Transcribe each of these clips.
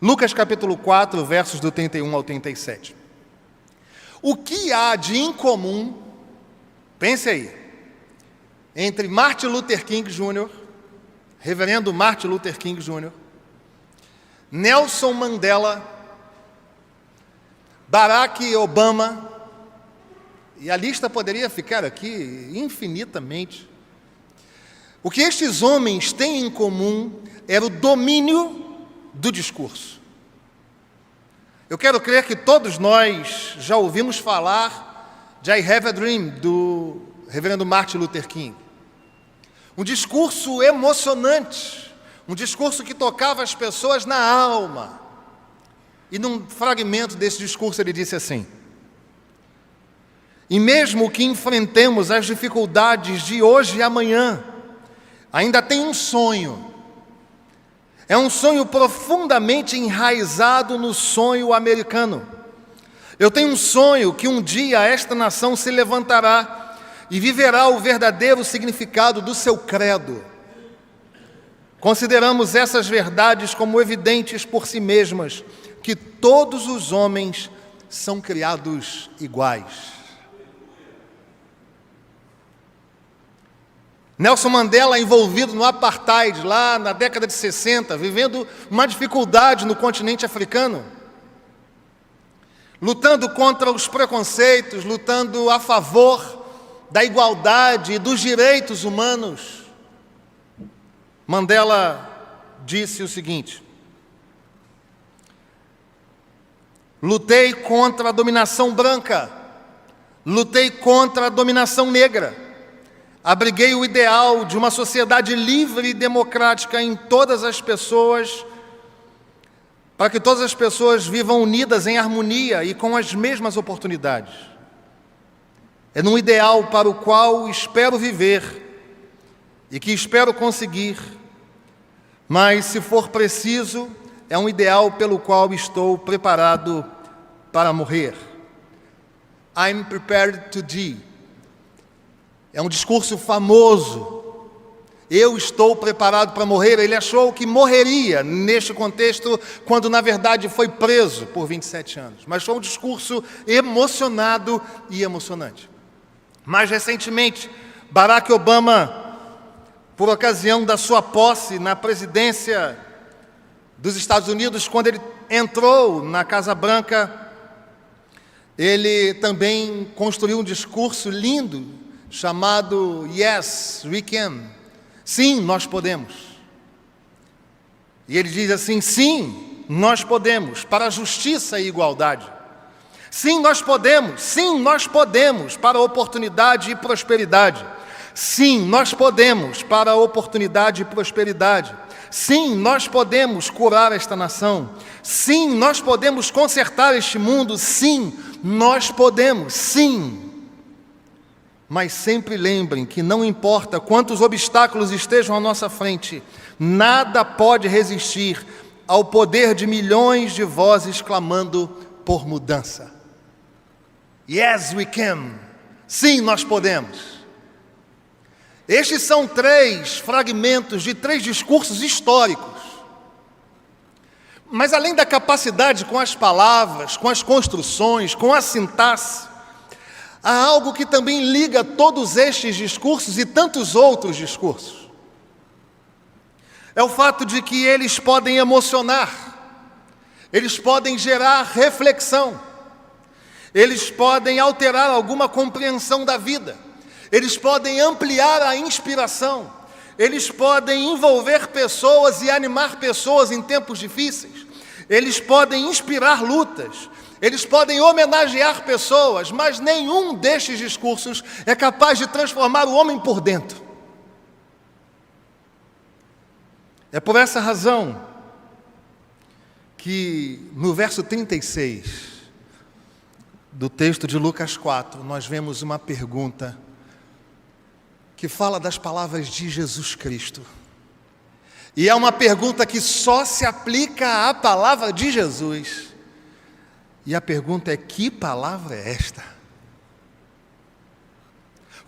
Lucas capítulo 4, versos do 31 ao 37. O que há de incomum, pense aí, entre Martin Luther King Jr., reverendo Martin Luther King Jr., Nelson Mandela, Barack Obama, e a lista poderia ficar aqui infinitamente. O que estes homens têm em comum era o domínio do discurso. Eu quero crer que todos nós já ouvimos falar de I Have a Dream, do reverendo Martin Luther King. Um discurso emocionante, um discurso que tocava as pessoas na alma. E num fragmento desse discurso ele disse assim: e mesmo que enfrentemos as dificuldades de hoje e amanhã, ainda tem um sonho. É um sonho profundamente enraizado no sonho americano. Eu tenho um sonho que um dia esta nação se levantará e viverá o verdadeiro significado do seu credo. Consideramos essas verdades como evidentes por si mesmas, que todos os homens são criados iguais. Nelson Mandela, envolvido no apartheid, lá na década de 60, vivendo uma dificuldade no continente africano, lutando contra os preconceitos, lutando a favor da igualdade e dos direitos humanos. Mandela disse o seguinte: lutei contra a dominação branca, lutei contra a dominação negra, abriguei o ideal de uma sociedade livre e democrática em todas as pessoas, para que todas as pessoas vivam unidas em harmonia e com as mesmas oportunidades. É num ideal para o qual espero viver e que espero conseguir, mas, se for preciso, é um ideal pelo qual estou preparado para morrer. I'm prepared to die. É um discurso famoso. Eu estou preparado para morrer. Ele achou que morreria neste contexto, quando na verdade foi preso por 27 anos. Mas foi um discurso emocionado e emocionante. Mais recentemente, Barack Obama, por ocasião da sua posse na presidência dos Estados Unidos, quando ele entrou na Casa Branca, ele também construiu um discurso lindo, chamado Yes, we can. Sim, nós podemos. E ele diz assim: sim, nós podemos, para a justiça e igualdade. Sim, nós podemos, para a oportunidade e prosperidade. Sim, nós podemos, para a oportunidade e prosperidade. Sim, nós podemos curar esta nação. Sim, nós podemos consertar este mundo. Sim, nós podemos, sim. Mas sempre lembrem que não importa quantos obstáculos estejam à nossa frente, nada pode resistir ao poder de milhões de vozes clamando por mudança. Yes, we can. Sim, nós podemos. Estes são 3 fragmentos de 3 discursos históricos. Mas além da capacidade com as palavras, com as construções, com a sintaxe, há algo que também liga todos estes discursos e tantos outros discursos. É o fato de que eles podem emocionar, eles podem gerar reflexão, eles podem alterar alguma compreensão da vida, eles podem ampliar a inspiração, eles podem envolver pessoas e animar pessoas em tempos difíceis, eles podem inspirar lutas, eles podem homenagear pessoas, mas nenhum destes discursos é capaz de transformar o homem por dentro. É por essa razão que no verso 36 do texto de Lucas 4, nós vemos uma pergunta que fala das palavras de Jesus Cristo. E é uma pergunta que só se aplica à palavra de Jesus. E a pergunta é: que palavra é esta?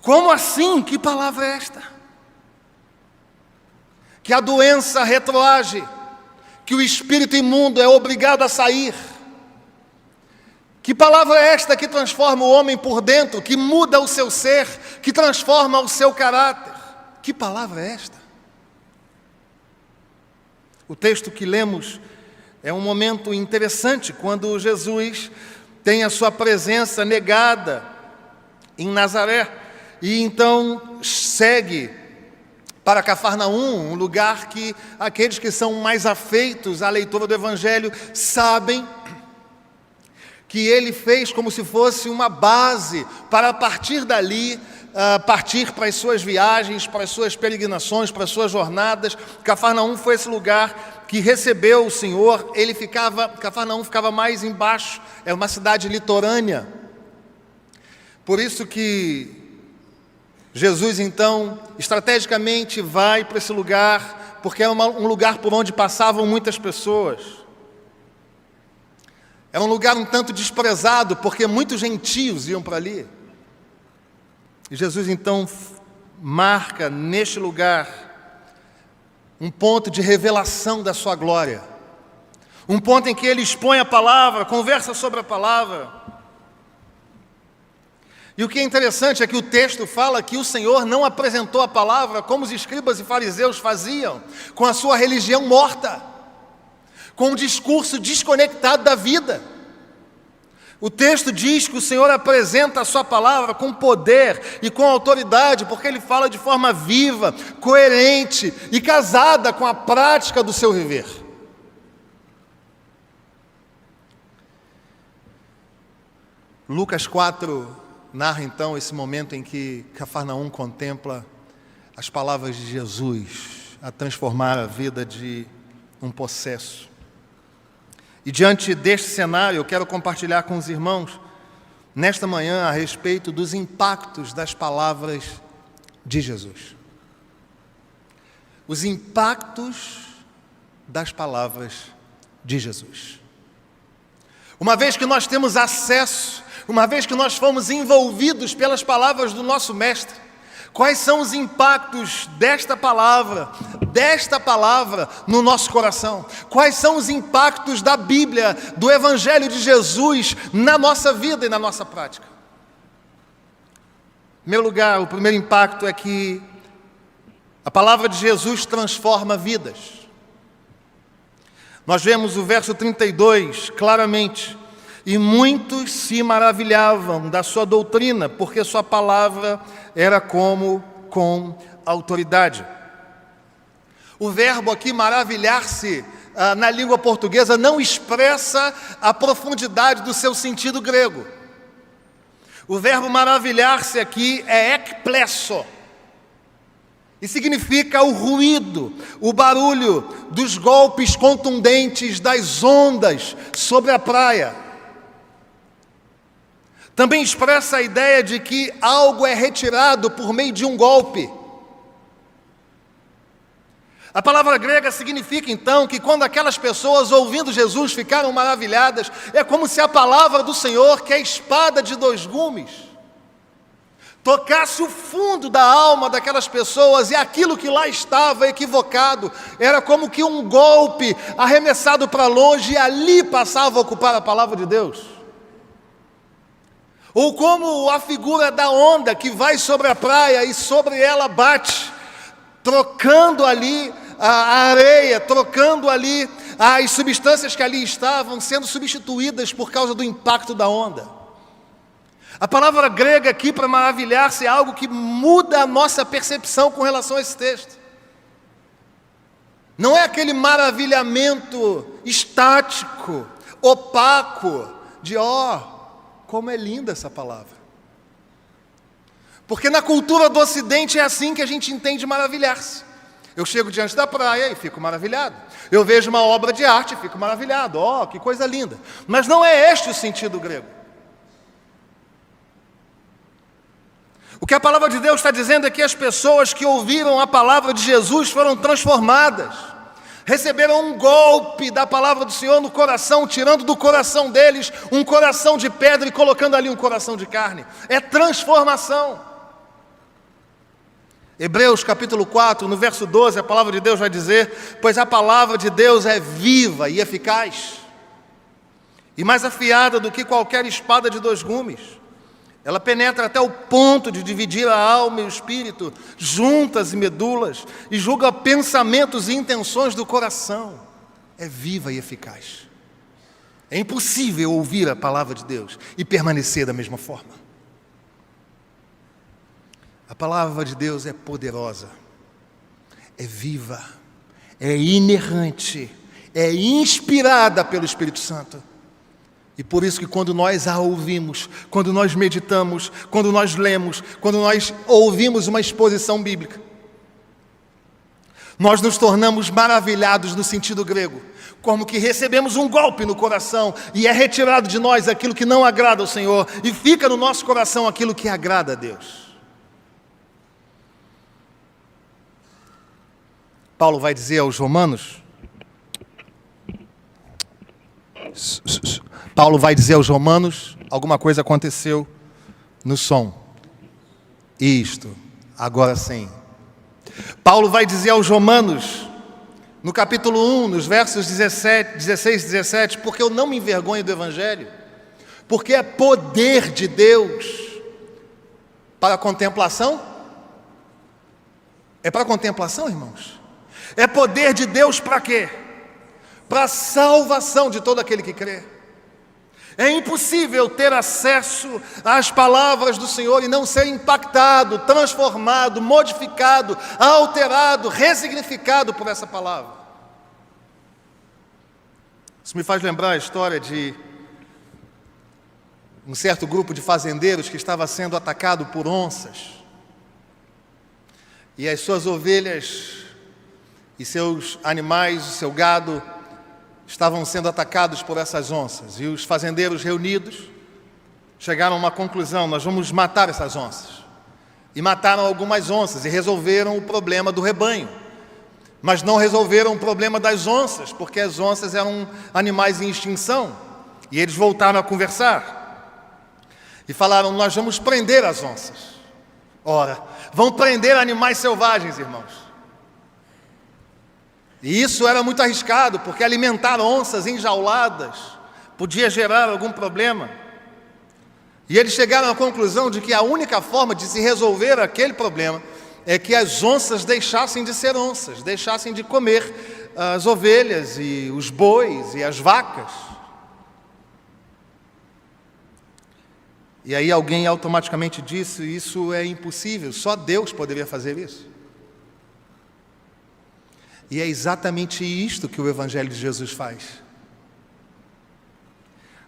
Como assim, que palavra é esta? Que a doença retroage, que o espírito imundo é obrigado a sair. Que palavra é esta que transforma o homem por dentro, que muda o seu ser, que transforma o seu caráter? Que palavra é esta? O texto que lemos é um momento interessante, quando Jesus tem a sua presença negada em Nazaré, e então segue para Cafarnaum, um lugar que aqueles que são mais afeitos à leitura do Evangelho sabem que ele fez como se fosse uma base para, a partir dali, partir para as suas viagens, para as suas peregrinações, para as suas jornadas. Cafarnaum foi esse lugar que recebeu o Senhor. Cafarnaum ficava mais embaixo, é uma cidade litorânea. Por isso que Jesus, então, estrategicamente vai para esse lugar, porque é um lugar por onde passavam muitas pessoas. É um lugar um tanto desprezado, porque muitos gentios iam para ali. E Jesus, então, marca neste lugar um ponto de revelação da sua glória. Um ponto em que ele expõe a palavra, conversa sobre a palavra. E o que é interessante é que o texto fala que o Senhor não apresentou a palavra como os escribas e fariseus faziam, com a sua religião morta, com um discurso desconectado da vida. O texto diz que o Senhor apresenta a sua palavra com poder e com autoridade, porque ele fala de forma viva, coerente e casada com a prática do seu viver. Lucas 4 narra então esse momento em que Cafarnaum contempla as palavras de Jesus a transformar a vida de um possesso. E diante deste cenário, eu quero compartilhar com os irmãos, nesta manhã, a respeito dos impactos das palavras de Jesus. Os impactos das palavras de Jesus. Uma vez que nós temos acesso, uma vez que nós fomos envolvidos pelas palavras do nosso Mestre, quais são os impactos desta palavra no nosso coração? Quais são os impactos da Bíblia, do Evangelho de Jesus na nossa vida e na nossa prática? Em primeiro lugar, o primeiro impacto é que a palavra de Jesus transforma vidas. Nós vemos o verso 32 claramente. E muitos se maravilhavam da sua doutrina, porque sua palavra era como com autoridade. O verbo aqui, maravilhar-se, na língua portuguesa, não expressa a profundidade do seu sentido grego. O verbo maravilhar-se aqui é ekplesso, e significa o ruído, o barulho dos golpes contundentes das ondas sobre a praia. Também expressa a ideia de que algo é retirado por meio de um golpe. A palavra grega significa, então, que quando aquelas pessoas, ouvindo Jesus, ficaram maravilhadas, é como se a palavra do Senhor, que é espada de dois gumes, tocasse o fundo da alma daquelas pessoas, e aquilo que lá estava equivocado era como que um golpe arremessado para longe, e ali passava a ocupar a palavra de Deus. Ou como a figura da onda que vai sobre a praia e sobre ela bate, trocando ali a areia, trocando ali as substâncias que ali estavam, sendo substituídas por causa do impacto da onda. A palavra grega aqui para maravilhar-se é algo que muda a nossa percepção com relação a esse texto. Não é aquele maravilhamento estático, opaco, de como é linda essa palavra. Porque na cultura do Ocidente é assim que a gente entende maravilhar-se. Eu chego diante da praia e fico maravilhado. Eu vejo uma obra de arte e fico maravilhado. Que coisa linda. Mas não é este o sentido grego. O que a palavra de Deus está dizendo é que as pessoas que ouviram a palavra de Jesus foram transformadas. Receberam um golpe da palavra do Senhor no coração, tirando do coração deles um coração de pedra e colocando ali um coração de carne. É transformação. Hebreus capítulo 4, no verso 12, a palavra de Deus vai dizer: pois a palavra de Deus é viva e eficaz, e mais afiada do que qualquer espada de dois gumes. Ela penetra até o ponto de dividir a alma e o espírito, juntas e medulas, e julga pensamentos e intenções do coração. É viva e eficaz. É impossível ouvir a palavra de Deus e permanecer da mesma forma. A palavra de Deus é poderosa, é viva, é inerrante, é inspirada pelo Espírito Santo. E por isso que quando nós a ouvimos, quando nós meditamos, quando nós lemos, quando nós ouvimos uma exposição bíblica, nós nos tornamos maravilhados no sentido grego, como que recebemos um golpe no coração e é retirado de nós aquilo que não agrada ao Senhor e fica no nosso coração aquilo que agrada a Deus. Paulo vai dizer aos Romanos, alguma coisa aconteceu no som. Isto, agora sim. Paulo vai dizer aos Romanos, no capítulo 1, nos versos 16 e 17, porque eu não me envergonho do Evangelho, porque é poder de Deus para a contemplação. É para a contemplação, irmãos? É poder de Deus para quê? Para a salvação de todo aquele que crê. É impossível ter acesso às palavras do Senhor e não ser impactado, transformado, modificado, alterado, ressignificado por essa palavra. Isso me faz lembrar a história de um certo grupo de fazendeiros que estava sendo atacado por onças. E as suas ovelhas e seus animais, o seu gado, estavam sendo atacados por essas onças. E os fazendeiros reunidos chegaram a uma conclusão: nós vamos matar essas onças. E mataram algumas onças e resolveram o problema do rebanho. Mas não resolveram o problema das onças, porque as onças eram animais em extinção. E eles voltaram a conversar. E falaram: nós vamos prender as onças. Ora, vão prender animais selvagens, irmãos. E isso era muito arriscado, porque alimentar onças enjauladas podia gerar algum problema. E eles chegaram à conclusão de que a única forma de se resolver aquele problema é que as onças deixassem de ser onças, deixassem de comer as ovelhas e os bois e as vacas. E aí alguém automaticamente disse: isso é impossível, só Deus poderia fazer isso. E é exatamente isto que o Evangelho de Jesus faz.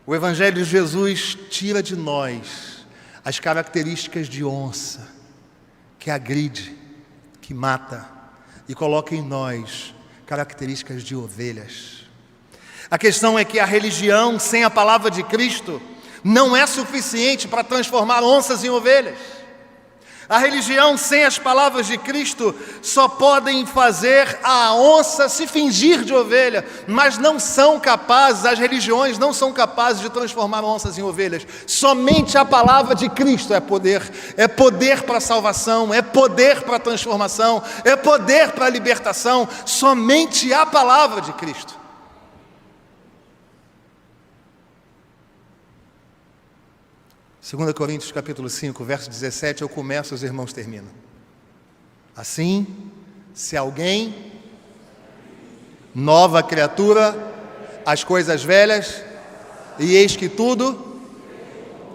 O Evangelho de Jesus tira de nós as características de onça, que agride, que mata, e coloca em nós características de ovelhas. A questão é que a religião sem a palavra de Cristo não é suficiente para transformar onças em ovelhas. A religião sem as palavras de Cristo só podem fazer a onça se fingir de ovelha, mas não são capazes, as religiões não são capazes de transformar onças em ovelhas. Somente a palavra de Cristo é poder para a salvação, é poder para a transformação, é poder para a libertação, somente a palavra de Cristo. Segunda Coríntios capítulo 5, verso 17, eu começo, os irmãos terminam. Assim, se alguém, nova criatura, as coisas velhas, e eis que tudo,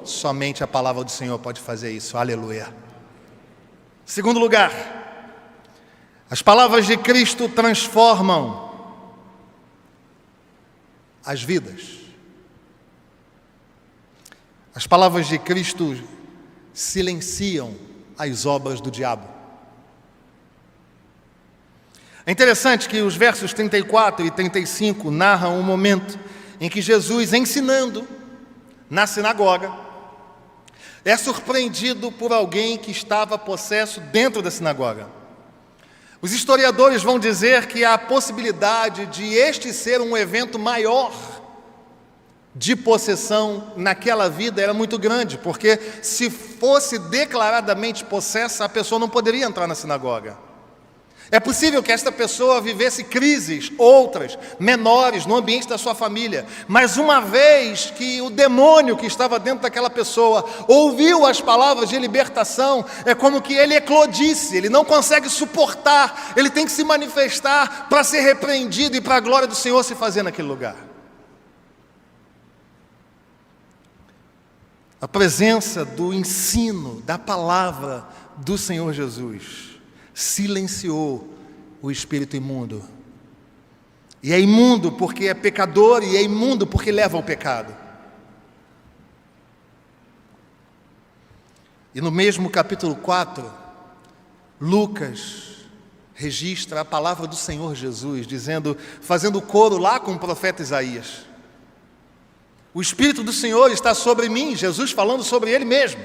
somente a palavra do Senhor pode fazer isso, aleluia. Segundo lugar, as palavras de Cristo transformam as vidas. As palavras de Cristo silenciam as obras do diabo. É interessante que os versos 34 e 35 narram um momento em que Jesus, ensinando na sinagoga, é surpreendido por alguém que estava possesso dentro da sinagoga. Os historiadores vão dizer que há a possibilidade de este ser um evento maior de possessão naquela vida era muito grande, porque se fosse declaradamente possessa, a pessoa não poderia entrar na sinagoga. É possível que esta pessoa vivesse crises, outras, menores, no ambiente da sua família, mas uma vez que o demônio que estava dentro daquela pessoa ouviu as palavras de libertação, é como que ele eclodisse, ele não consegue suportar, ele tem que se manifestar para ser repreendido e para a glória do Senhor se fazer naquele lugar. A presença do ensino, da palavra do Senhor Jesus, silenciou o espírito imundo. E é imundo porque é pecador, e é imundo porque leva ao pecado. E no mesmo capítulo 4, Lucas registra a palavra do Senhor Jesus, dizendo, fazendo coro lá com o profeta Isaías. O Espírito do Senhor está sobre mim, Jesus falando sobre Ele mesmo.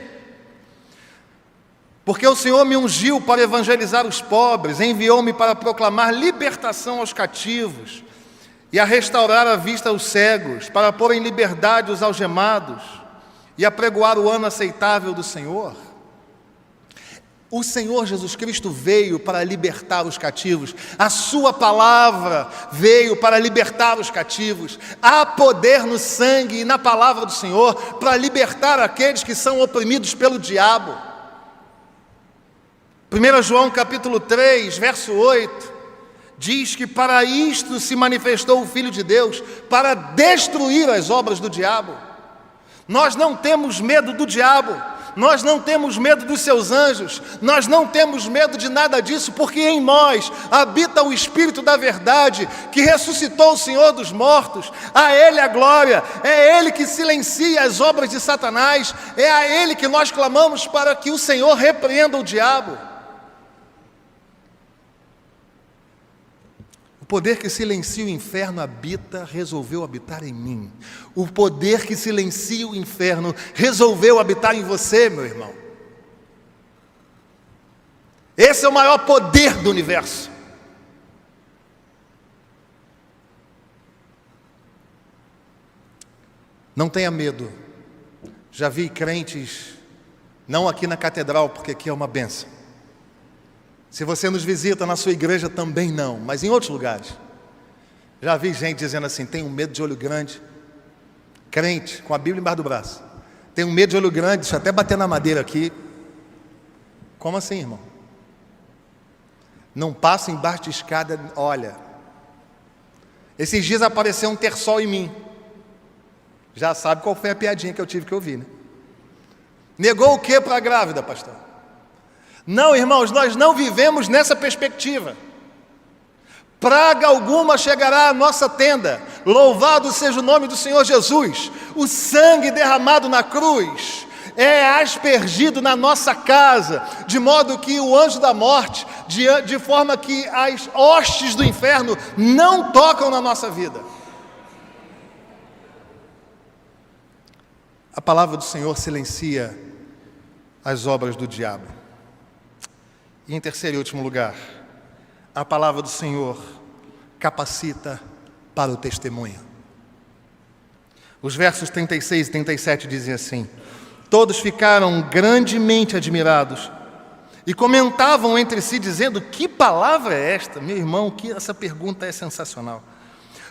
Porque o Senhor me ungiu para evangelizar os pobres, enviou-me para proclamar libertação aos cativos e a restaurar a vista aos cegos, para pôr em liberdade os algemados e apregoar o ano aceitável do Senhor. O Senhor Jesus Cristo veio para libertar os cativos. A sua palavra veio para libertar os cativos. Há poder no sangue e na palavra do Senhor para libertar aqueles que são oprimidos pelo diabo. 1 João capítulo 3, verso 8, diz que para isto se manifestou o Filho de Deus, para destruir as obras do diabo. Nós não temos medo do diabo, nós não temos medo dos seus anjos, nós não temos medo de nada disso, porque em nós habita o Espírito da verdade, que ressuscitou o Senhor dos mortos. A Ele a glória, é Ele que silencia as obras de Satanás, é a Ele que nós clamamos para que o Senhor repreenda o diabo. O poder que silencia o inferno resolveu habitar em mim. O poder que silencia o inferno resolveu habitar em você, meu irmão. Esse é o maior poder do universo. Não tenha medo. Já vi crentes, não aqui na catedral, porque aqui é uma bênção. Se você nos visita na sua igreja, também não, mas em outros lugares. Já vi gente dizendo assim, tenho medo de olho grande. Crente, com a Bíblia embaixo do braço. Tenho medo de olho grande, deixa eu até bater na madeira aqui. Como assim, irmão? Não passo embaixo de escada, olha. Esses dias apareceu um terçol em mim. Já sabe qual foi a piadinha que eu tive que ouvir, né? Negou o que para a grávida, pastor? Não, irmãos, nós não vivemos nessa perspectiva. Praga alguma chegará à nossa tenda. Louvado seja o nome do Senhor Jesus. O sangue derramado na cruz é aspergido na nossa casa, de modo que o anjo da morte, de forma que as hostes do inferno não tocam na nossa vida. A palavra do Senhor silencia as obras do diabo. E em terceiro e último lugar, a palavra do Senhor capacita para o testemunho. Os versos 36 e 37 dizem assim: todos ficaram grandemente admirados e comentavam entre si, dizendo, que palavra é esta? Meu irmão, essa pergunta é sensacional.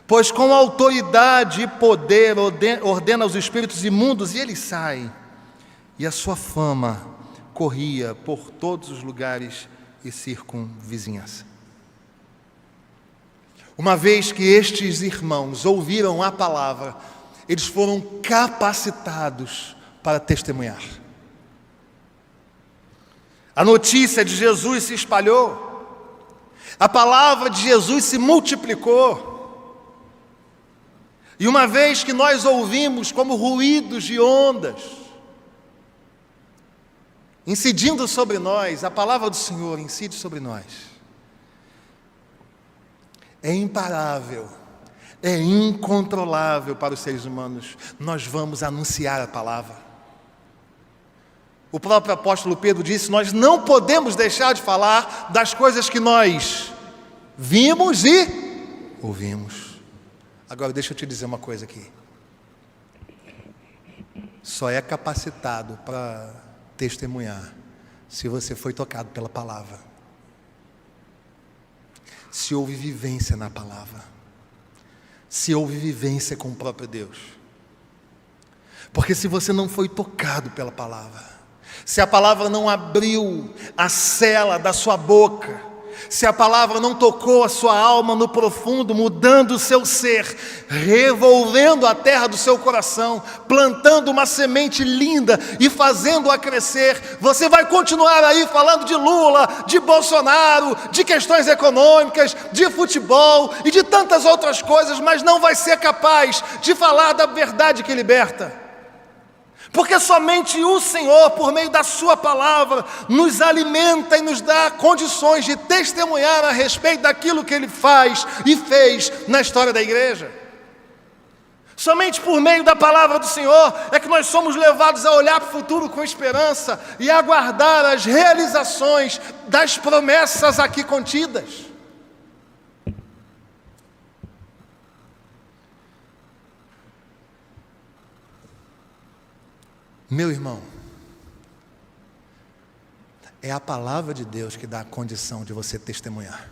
Pois com autoridade e poder ordena os espíritos imundos e eles saem. E a sua fama corria por todos os lugares e circunvizinhança. Uma vez que estes irmãos ouviram a palavra, eles foram capacitados para testemunhar. A notícia de Jesus se espalhou, a palavra de Jesus se multiplicou. E uma vez que nós ouvimos como ruídos de ondas, incidindo sobre nós, a palavra do Senhor incide sobre nós. É imparável, é incontrolável para os seres humanos. Nós vamos anunciar a palavra. O próprio apóstolo Pedro disse, nós não podemos deixar de falar das coisas que nós vimos e ouvimos. Agora deixa eu te dizer uma coisa aqui. só é capacitado para testemunhar se você foi tocado pela palavra, se houve vivência na palavra, se houve vivência com o próprio Deus. Porque se você não foi tocado pela palavra, se a palavra não abriu a cela da sua boca, se a palavra não tocou a sua alma no profundo, mudando o seu ser, revolvendo a terra do seu coração, plantando uma semente linda e fazendo-a crescer, você vai continuar aí falando de Lula, de Bolsonaro, de questões econômicas, de futebol e de tantas outras coisas, mas não vai ser capaz de falar da verdade que liberta. Porque somente o Senhor, por meio da sua palavra, nos alimenta e nos dá condições de testemunhar a respeito daquilo que Ele faz e fez na história da igreja. Somente por meio da palavra do Senhor é que nós somos levados a olhar para o futuro com esperança e a aguardar as realizações das promessas aqui contidas. Meu irmão, é a palavra de Deus que dá a condição de você testemunhar.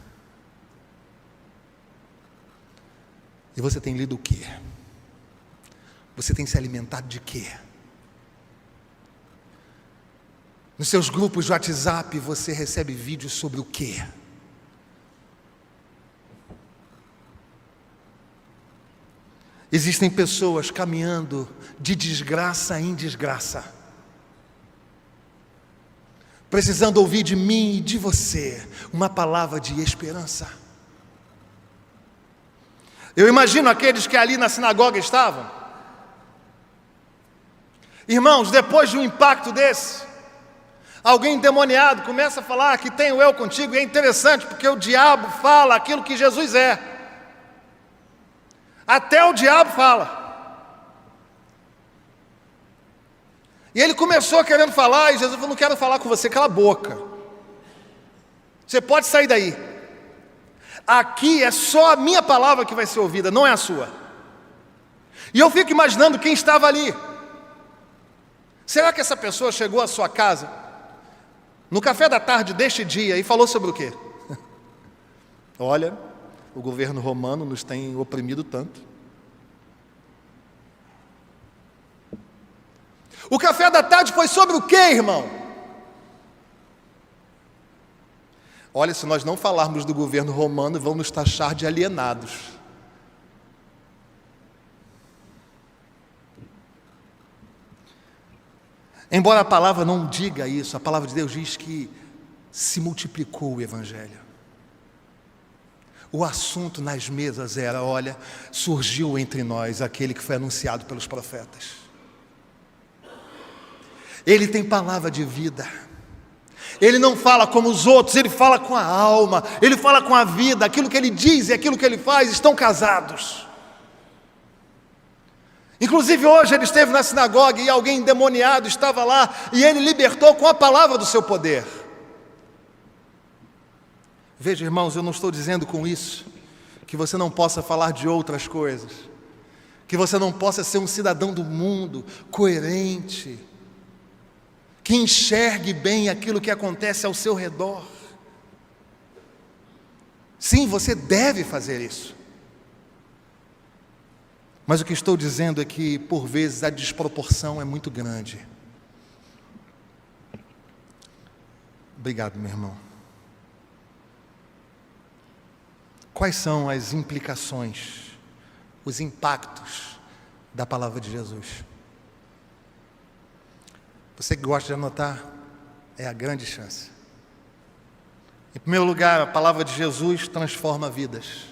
E você tem lido o quê? Você tem se alimentado de quê? Nos seus grupos de WhatsApp você recebe vídeos sobre o quê? Existem pessoas caminhando de desgraça em desgraça, precisando ouvir de mim e de você uma palavra de esperança. Eu imagino aqueles que ali na sinagoga estavam. Irmãos, depois de um impacto desse, alguém endemoniado começa a falar que tenho eu contigo, e é interessante porque o diabo fala aquilo que Jesus é. Até o diabo fala. E ele começou querendo falar, e Jesus falou: não quero falar com você, cala a boca. Você pode sair daí. Aqui é só a minha palavra que vai ser ouvida, não é a sua. E eu fico imaginando quem estava ali. Será que essa pessoa chegou à sua casa no café da tarde deste dia e falou sobre o quê? Olha, o governo romano nos tem oprimido tanto. O café da tarde foi sobre o quê, irmão? Olha, se nós não falarmos do governo romano, vão nos taxar de alienados. Embora a palavra não diga isso, a palavra de Deus diz que se multiplicou o evangelho. O assunto nas mesas era: olha, surgiu entre nós aquele que foi anunciado pelos profetas. Ele tem palavra de vida. Ele não fala como os outros, ele fala com a alma, ele fala com a vida. Aquilo que ele diz e aquilo que ele faz estão casados. Inclusive hoje ele esteve na sinagoga e alguém endemoniado estava lá e ele libertou com a palavra do seu poder. Veja, irmãos, eu não estou dizendo com isso que você não possa falar de outras coisas, que você não possa ser um cidadão do mundo, coerente, que enxergue bem aquilo que acontece ao seu redor. Sim, você deve fazer isso. Mas o que estou dizendo é que, por vezes, a desproporção é muito grande. Obrigado, meu irmão. Quais são as implicações, os impactos da palavra de Jesus? Você que gosta de anotar, é a grande chance. Em primeiro lugar, a palavra de Jesus transforma vidas.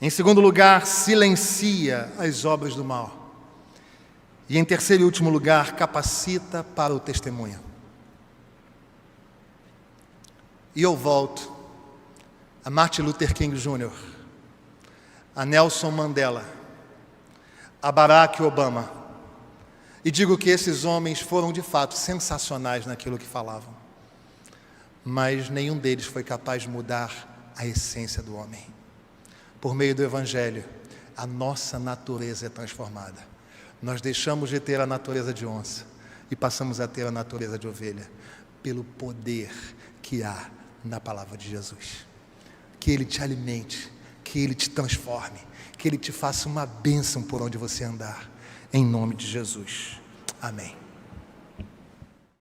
Em segundo lugar, silencia as obras do mal. E em terceiro e último lugar, capacita para o testemunho. E eu volto a Martin Luther King Jr., a Nelson Mandela, a Barack Obama, e digo que esses homens foram de fato sensacionais naquilo que falavam, mas nenhum deles foi capaz de mudar a essência do homem. Por meio do Evangelho, a nossa natureza é transformada. Nós deixamos de ter a natureza de onça e passamos a ter a natureza de ovelha, pelo poder que há na palavra de Jesus. Que Ele te alimente, que Ele te transforme, que Ele te faça uma bênção por onde você andar, em nome de Jesus. Amém.